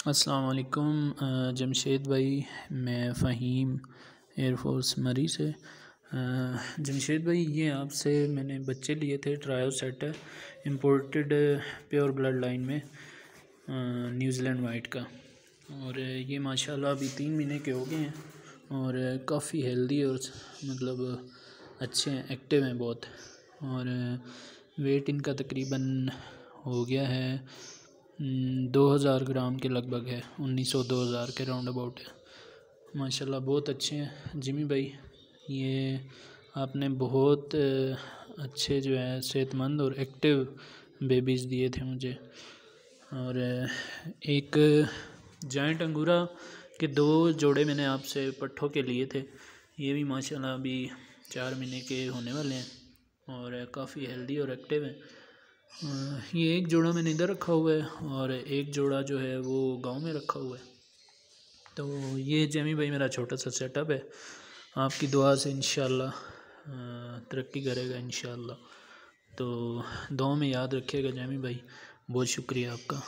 अस्सलाम वालेकुम जमशेद भाई, मैं फ़हीम एयरफोर्स मरी से। जमशेद भाई, ये आपसे मैंने बच्चे लिए थे, ट्रायो सेट है, इम्पोर्टेड प्योर ब्लड लाइन में न्यूजीलैंड वाइट का। और ये माशाल्लाह अभी 3 महीने के हो गए हैं और काफ़ी हेल्दी और मतलब अच्छे हैं, एक्टिव हैं बहुत। और वेट इनका तकरीबन हो गया है 2000 ग्राम के लगभग है, 1900-2000 के राउंड अबाउट है। माशाल्लाह बहुत अच्छे हैं जिमी भाई, ये आपने बहुत अच्छे जो है सेहतमंद और एक्टिव बेबीज़ दिए थे मुझे। और एक जाइंट अंगूरा के 2 जोड़े मैंने आपसे पट्ठों के लिए थे, ये भी माशाल्लाह अभी 4 महीने के होने वाले हैं और काफ़ी हेल्दी और एक्टिव हैं। ये एक जोड़ा मैंने इधर रखा हुआ है और एक जोड़ा जो है वो गांव में रखा हुआ है। तो ये जेमी भाई मेरा छोटा सा सेटअप है, आपकी दुआ से इंशाल्लाह तरक्की करेगा इंशाल्लाह। तो दुआ में याद रखिएगा जेमी भाई, बहुत शुक्रिया आपका।